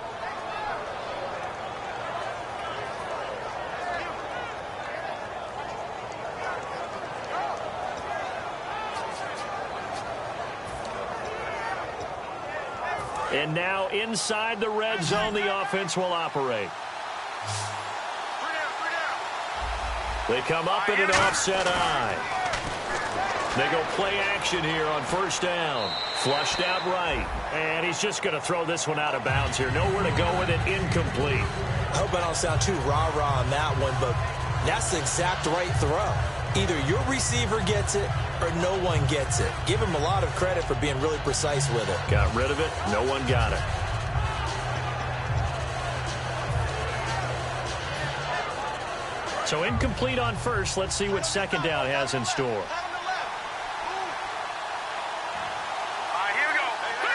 Speaker 3: And now inside the red zone, the offense will operate. They come up in an offset eye. They go play action here on first down. Flushed out right. And he's just going to throw this one out of bounds here. Nowhere to go with it. Incomplete.
Speaker 4: I hope I don't sound too rah-rah on that one, but that's the exact right throw. Either your receiver gets it or no one gets it. Give him a lot of credit for being really precise with it.
Speaker 3: Got rid of it. No one got it. So incomplete on first. Let's see what second down has in store.
Speaker 5: All right, here we go. Here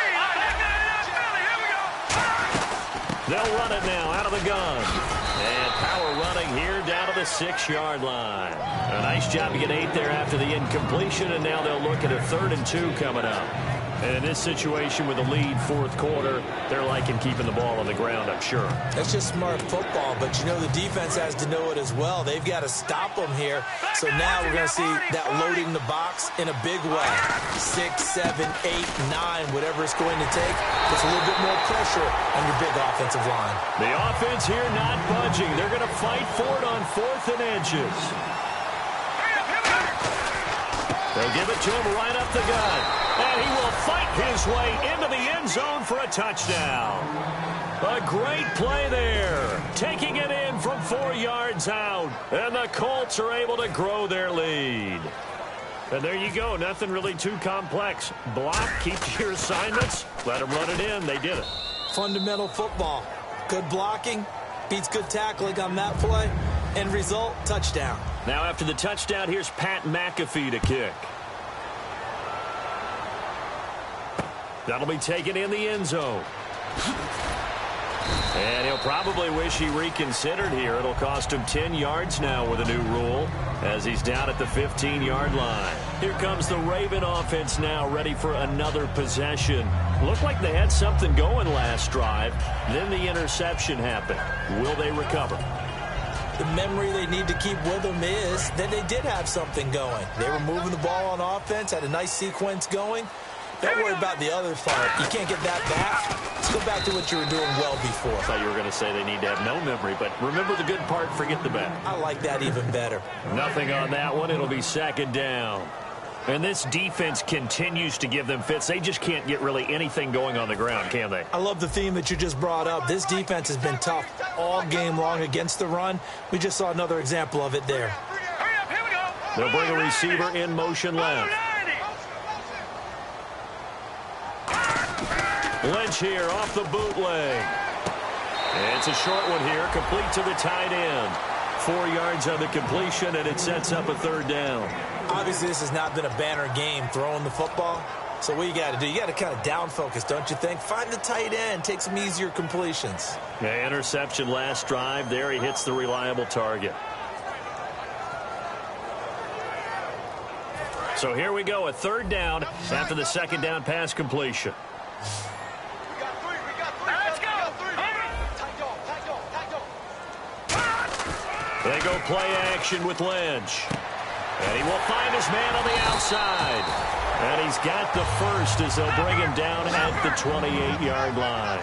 Speaker 5: we go.
Speaker 3: They'll run it now out of the gun. And power running here down to the 6-yard line. A nice job to get 8 there after the incompletion, and now they'll look at a 3rd and 2 coming up. And in this situation with a lead fourth quarter, they're liking keeping the ball on the ground, I'm sure.
Speaker 4: That's just smart football, but you know the defense has to know it as well. They've got to stop them here. So now we're going to see that loading the box in a big way. 6, 7, 8, 9, whatever it's going to take. Puts a little bit more pressure on your big offensive line.
Speaker 3: The offense here not budging. They're going to fight for it on 4th and inches. They'll give it to him right up the gut. And he will fight his way into the end zone for a touchdown. A great play there. Taking it in from 4 yards out. And the Colts are able to grow their lead. And there you go. Nothing really too complex. Block, keep to your assignments. Let them run it in. They did it.
Speaker 4: Fundamental football. Good blocking. Beats good tackling on that play. End result, touchdown.
Speaker 3: Now after the touchdown, here's Pat McAfee to kick. That'll be taken in the end zone. And he'll probably wish he reconsidered here. It'll cost him 10 yards now with a new rule as he's down at the 15-yard line. Here comes the Raven offense now, ready for another possession. Looked like they had something going last drive. Then the interception happened. Will they recover?
Speaker 4: The memory they need to keep with them is that they did have something going. They were moving the ball on offense, had a nice sequence going. Don't worry about the other part. You can't get that back. Let's go back to what you were doing well before.
Speaker 3: I thought you were going to say they need to have no memory, but remember the good part, forget the bad.
Speaker 4: I like that even better.
Speaker 3: Nothing on that one. It'll be second down. And this defense continues to give them fits. They just can't get really anything going on the ground, can they?
Speaker 4: I love the theme that you just brought up. This defense has been tough all game long against the run. We just saw another example of it there.
Speaker 5: Hurry up, here we go.
Speaker 3: They'll bring a receiver in motion left. Lynch here off the bootleg. It's a short one here, complete to the tight end. 4 yards on the completion, and it sets up a 3rd down.
Speaker 4: Obviously, this has not been a banner game throwing the football. So what you got to do, you got to kind of down focus, don't you think? Find the tight end, take some easier completions.
Speaker 3: Yeah, interception last drive. There he hits the reliable target. So here we go, a 3rd down after the 2nd down pass completion. They go play action with Lynch. And he will find his man on the outside. And he's got the first as they'll bring him down at the 28-yard line.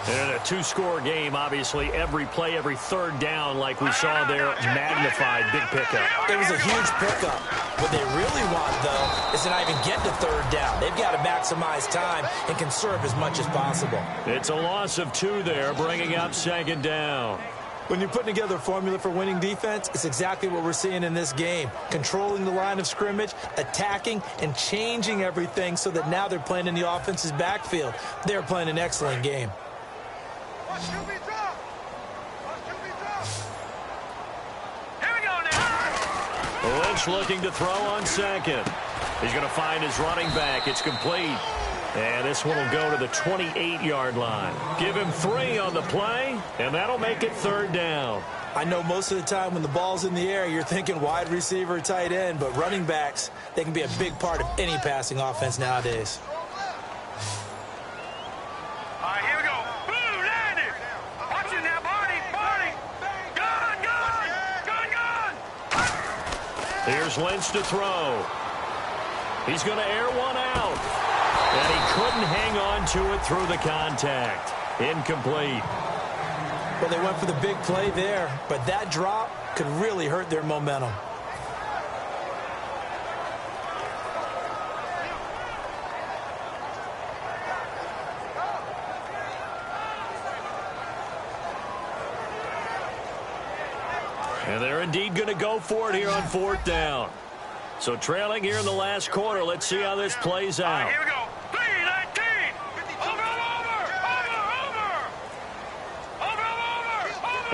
Speaker 3: In a two-score game, obviously, every play, every third down, like we saw there, magnified, big pickup.
Speaker 4: It was a huge pickup. What they really want, though, is to not even get to third down. They've got to maximize time and conserve as much as possible.
Speaker 3: It's a loss of 2 there, bringing up second down.
Speaker 4: When you're putting together a formula for winning defense, it's exactly what we're seeing in this game. Controlling the line of scrimmage, attacking, and changing everything so that now they're playing in the offense's backfield. They're playing an excellent game.
Speaker 5: Here we go now.
Speaker 3: Lynch looking to throw on second. He's going to find his running back. It's complete. And this one will go to the 28-yard line. Give him 3 on the play, and that'll make it third down.
Speaker 4: I know most of the time when the ball's in the air, you're thinking wide receiver, tight end, but running backs, they can be a big part of any passing offense nowadays.
Speaker 5: All right, here we go. Blue, landed. Watch it now, Barney. Gun.
Speaker 3: Here's Lynch to throw. He's going to air one out. And he couldn't hang on to it through the contact. Incomplete.
Speaker 4: Well, they went for the big play there, but that drop could really hurt their momentum.
Speaker 3: And they're indeed going to go for it here on fourth down. So trailing here in the last quarter. Let's see how this plays out.
Speaker 5: All right, here we go. 3-19. Over.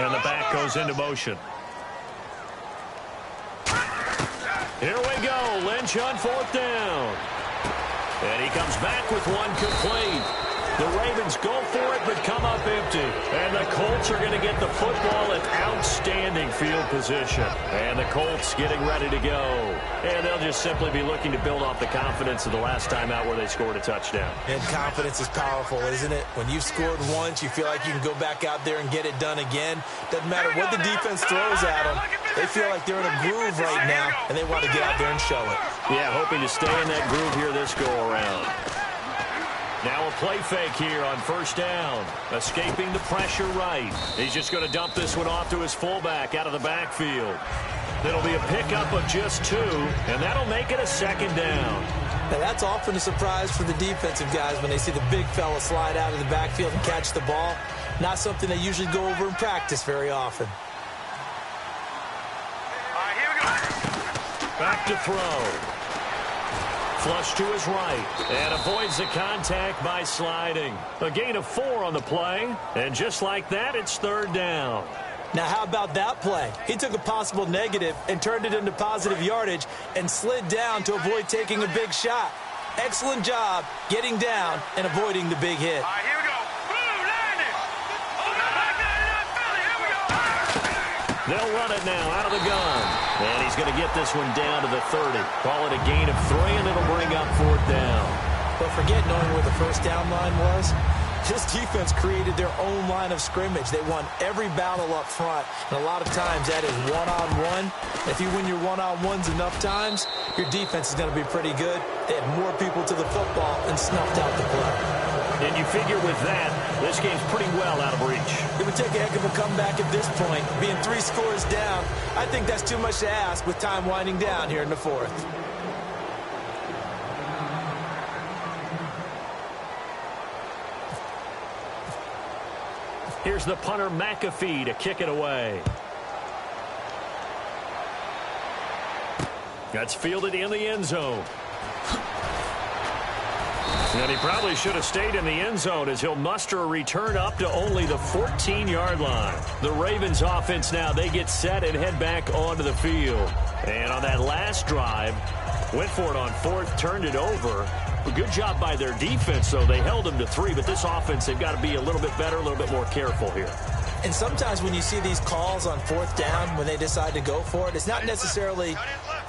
Speaker 3: And the back goes into motion. Here we go. Lynch on fourth down. And he comes back with one complete. The Ravens go for it, but come up empty. And the Colts are going to get the football in outstanding field position. And the Colts getting ready to go. And they'll just simply be looking to build off the confidence of the last time out where they scored a touchdown.
Speaker 4: And confidence is powerful, isn't it? When you've scored once, you feel like you can go back out there and get it done again. Doesn't matter what the defense throws at them. They feel like they're in a groove right now, and they want to get out there and show it.
Speaker 3: Yeah, hoping to stay in that groove here this go-around. Now a play fake here on first down. Escaping the pressure right. He's just going to dump this one off to his fullback out of the backfield. It'll be a pickup of just 2, and that'll make it a second down.
Speaker 4: Now that's often a surprise for the defensive guys when they see the big fella slide out of the backfield and catch the ball. Not something they usually go over in practice very often.
Speaker 5: All right, here we go.
Speaker 3: Back to throw. Flush to his right, and avoids the contact by sliding. A gain of 4 on the play, and just like that, it's third down.
Speaker 4: Now, how about that play? He took a possible negative and turned it into positive yardage and slid down to avoid taking a big shot. Excellent job getting down and avoiding the big hit.
Speaker 5: All right, here we go. Blue, landed. Here we go.
Speaker 3: They'll run it now out of the gun. And he's going to get this one down to the 30. Call it a gain of 3, and it'll bring up fourth down.
Speaker 4: But forget knowing where the first down line was. This defense created their own line of scrimmage. They won every battle up front, and a lot of times that is one-on-one. If you win your one-on-ones enough times, your defense is going to be pretty good. They had more people to the football and snuffed out the play.
Speaker 3: And you figure with that, this game's pretty well out of reach.
Speaker 4: It would take a heck of a comeback at this point. Being 3 scores down, I think that's too much to ask with time winding down here in the fourth.
Speaker 3: Here's the punter McAfee to kick it away. That's fielded in the end zone. And he probably should have stayed in the end zone as he'll muster a return up to only the 14-yard line. The Ravens offense now, they get set and head back onto the field. And on that last drive, went for it on fourth, turned it over. A good job by their defense, though. They held them to 3, but this offense, they've got to be a little bit better, a little bit more careful here.
Speaker 4: And sometimes when you see these calls on fourth down, when they decide to go for it, it's not necessarily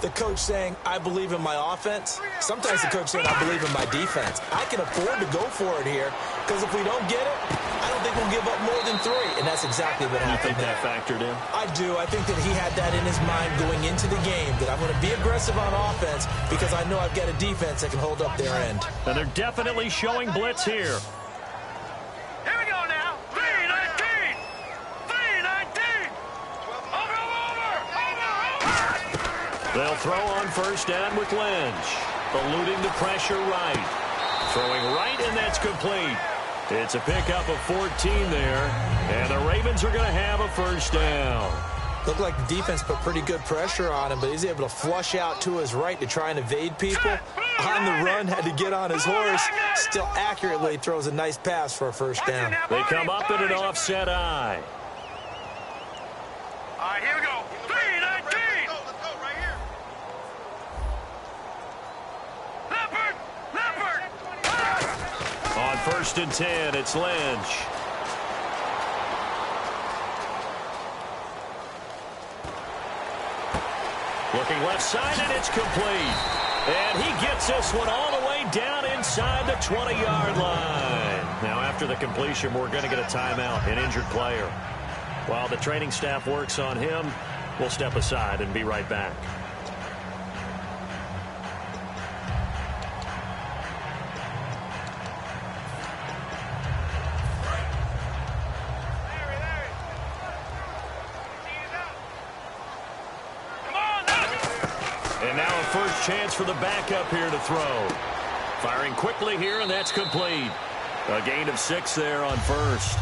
Speaker 4: the coach saying, I believe in my offense. Sometimes the coach saying, I believe in my defense. I can afford to go for it here, because if we don't get it, I don't think we'll give up more than 3. And that's exactly what happened.
Speaker 3: You think that factored in?
Speaker 4: I do. I think that he had that in his mind going into the game, that I'm going to be aggressive on offense because I know I've got a defense that can hold up their end.
Speaker 3: And they're definitely showing blitz here.
Speaker 5: Here we go now.
Speaker 3: They'll throw on first down with Lynch. Eluding the pressure right. Throwing right, and that's complete. It's a pickup of 14 there, and the Ravens are going to have a first down.
Speaker 4: Looked like the defense put pretty good pressure on him, but he's able to flush out to his right to try and evade people. On the run, had to get on his horse. Still accurately throws a nice pass for a first down.
Speaker 3: They come up in an offset eye.
Speaker 5: All right, here we go. 3-19.
Speaker 2: Let's go right here.
Speaker 5: Leopard.
Speaker 3: On first and 10, it's Lynch. Looking left side, and it's complete. And he gets this one all the way down inside the 20-yard line. Now, after the completion, we're going to get a timeout, an injured player. While the training staff works on him, we'll step aside and be right back. And now a first chance for the backup here to throw. Firing quickly here, and that's complete. A gain of 6 there on first.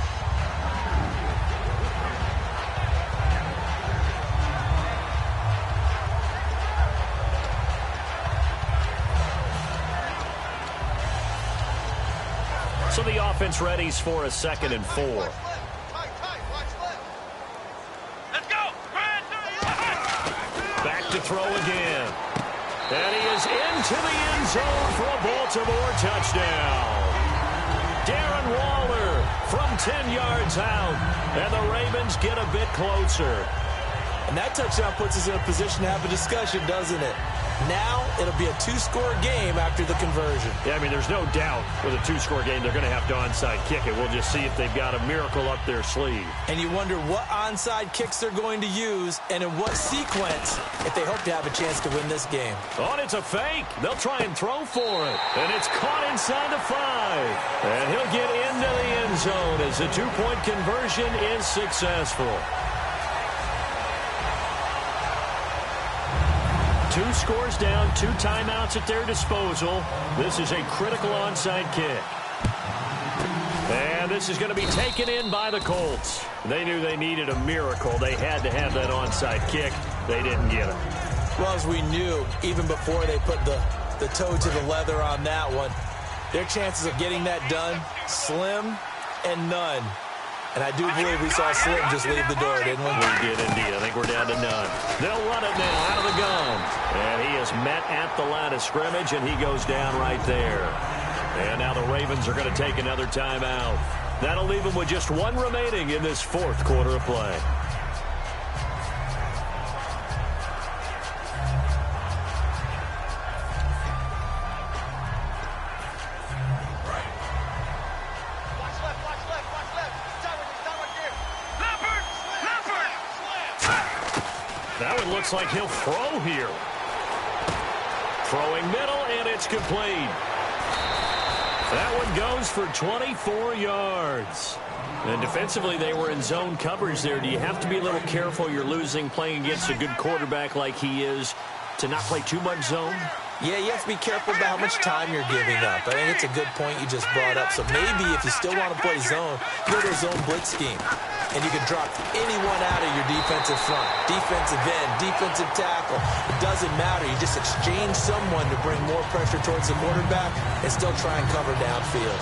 Speaker 3: So the offense readies for a 2nd and 4.
Speaker 5: Let's go.
Speaker 3: Back to throw again. And he is into the end zone for a Baltimore touchdown. Darren Waller from 10 yards out. And the Ravens get a bit closer.
Speaker 4: And that touchdown puts us in a position to have a discussion, doesn't it? Now it'll be a 2-score game after the conversion.
Speaker 3: Yeah, I mean, there's no doubt with a 2-score game they're going to have to onside kick it. We'll just see if they've got a miracle up their sleeve.
Speaker 4: And you wonder what onside kicks they're going to use and in what sequence if they hope to have a chance to win this game.
Speaker 3: Oh, and it's a fake. They'll try and throw for it. And it's caught inside the 5. And he'll get into the end zone as the 2-point conversion is successful. 2 scores down, 2 timeouts at their disposal. This is a critical onside kick. And this is going to be taken in by the Colts. They knew they needed a miracle. They had to have that onside kick. They didn't get it.
Speaker 4: Well, as we knew, even before they put the toe to the leather on that one, their chances of getting that done, slim and none. And I do believe we saw Slim just leave the door, didn't we?
Speaker 3: We did indeed. I think we're down to none. They'll run it now out of the gun. And he is met at the line of scrimmage, and he goes down right there. And now the Ravens are going to take another timeout. That'll leave them with just 1 remaining in this 4th quarter of play. That one looks like he'll throw here. Throwing middle, and it's complete. That one goes for 24 yards. And defensively, they were in zone coverage there. Do you have to be a little careful? You're losing, playing against a good quarterback like he is, to not play too much zone?
Speaker 4: Yeah, you have to be careful about how much time you're giving up. I think it's a good point you just brought up. So maybe if you still want to play zone, go to a zone blitz scheme. And you can drop anyone out of your defensive front, defensive end, defensive tackle. It doesn't matter. You just exchange someone to bring more pressure towards the quarterback and still try and cover downfield.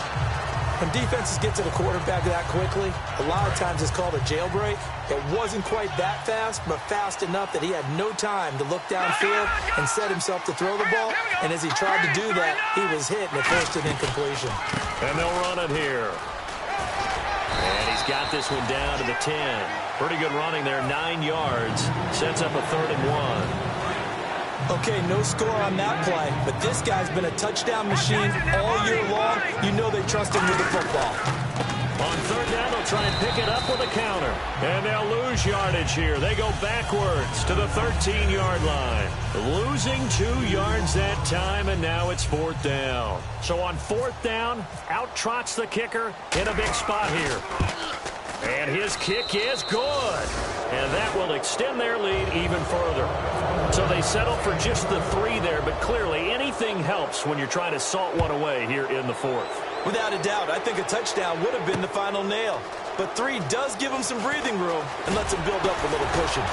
Speaker 4: When defenses get to the quarterback that quickly, a lot of times it's called a jailbreak. It wasn't quite that fast, but fast enough that he had no time to look downfield and set himself to throw the ball. And as he tried to do that, he was hit and it forced an incompletion.
Speaker 3: And they'll run it here. And he's got this one down to the 10. Pretty good running there, 9 yards. Sets up a 3rd and 1.
Speaker 4: Okay, no score on that play, but this guy's been a touchdown machine all year long. You know they trust him with the football.
Speaker 3: On 3rd down, they'll try and pick it up with a counter. And they'll lose yardage here. They go backwards to the 13-yard line. Losing 2 yards that time, and now it's 4th down. So on 4th down, out trots the kicker in a big spot here. And his kick is good. And that will extend their lead even further. So they settle for just the 3 there, but clearly anything helps when you're trying to salt one away here in the 4th.
Speaker 4: Without a doubt, I think a touchdown would have been the final nail. But 3 does give them some breathing room and lets them build up a little cushion.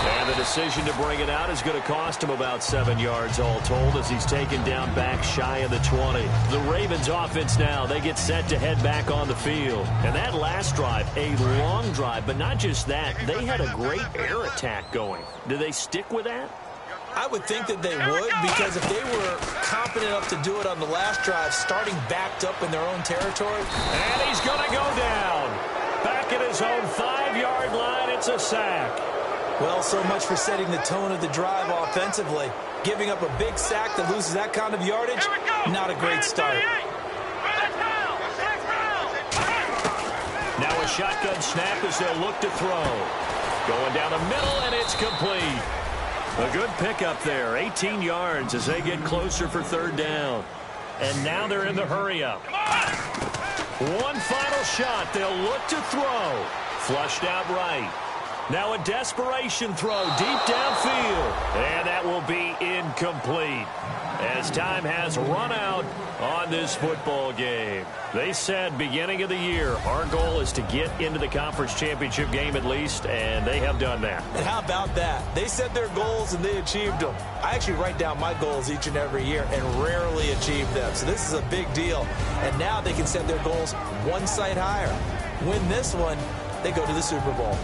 Speaker 3: And the decision to bring it out is going to cost him about 7 yards all told as he's taken down back shy of the 20. The Ravens offense now, they get set to head back on the field. And that last drive, a long drive, but not just that, they had a great air attack going. Do they stick with that?
Speaker 4: I would think that they would, because if they were confident enough to do it on the last drive, starting backed up in their own territory.
Speaker 3: And he's going to go down. Back at his own 5-yard line, it's a sack.
Speaker 4: Well, so much for setting the tone of the drive offensively. Giving up a big sack that loses that kind of yardage, not a great start.
Speaker 3: Now a shotgun snap as they'll look to throw. Going down the middle, and it's complete. A good pickup there, 18 yards as they get closer for 3rd down. And now they're in the hurry-up. One final shot. They'll look to throw. Flushed out right. Now a desperation throw deep downfield. And that will be incomplete as time has run out on this football game. They said beginning of the year, our goal is to get into the conference championship game at least, and they have done that.
Speaker 4: And how about that? They set their goals and they achieved them. I actually write down my goals each and every year and rarely achieve them. So this is a big deal. And now they can set their goals one site higher. Win this one, they go to the Super Bowl.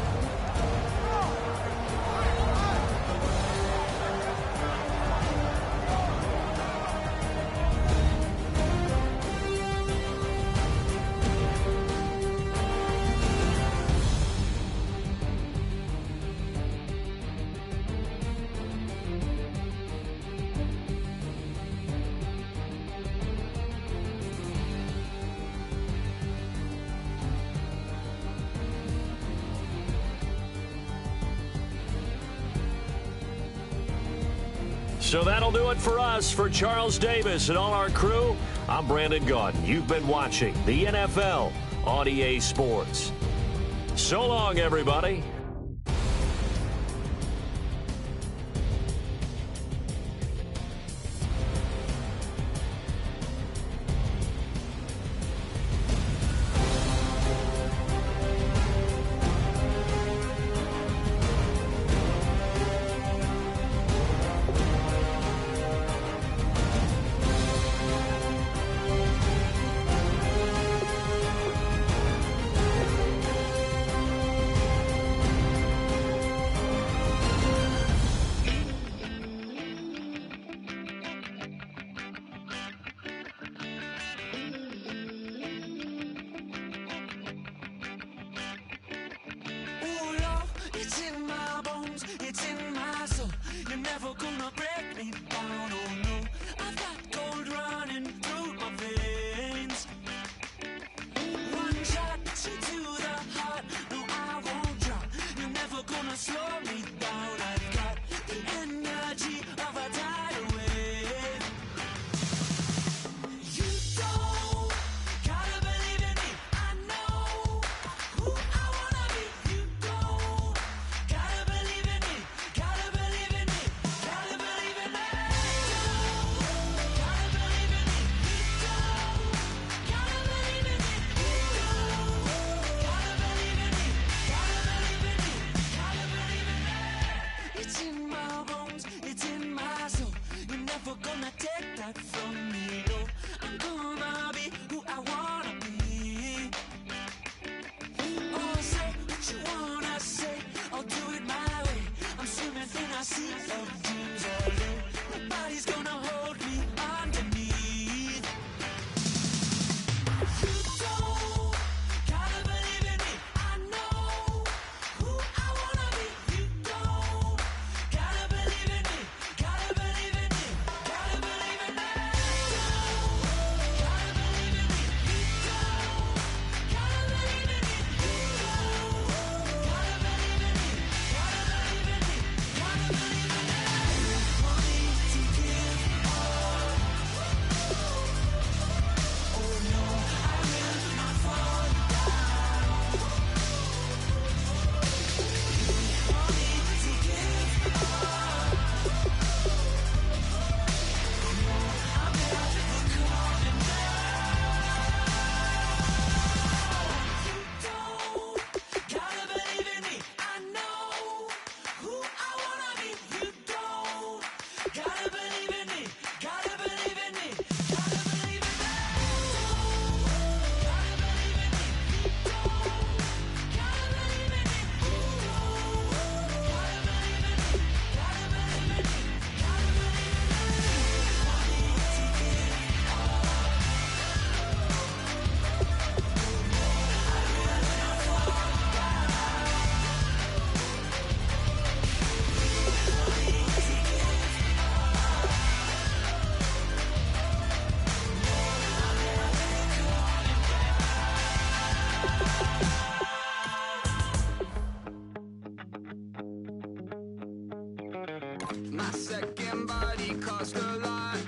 Speaker 3: So that'll do it for us. For Charles Davis and all our crew, I'm Brandon Gaudin. You've been watching the NFL on EA Sports. So long, everybody.
Speaker 1: Gotta believe in me. Gotta believe in me. Gotta believe in me. Gotta believe in me. Gotta believe in me. Gotta believe in me. Gotta believe in me. Gotta
Speaker 6: My second body cost a lot.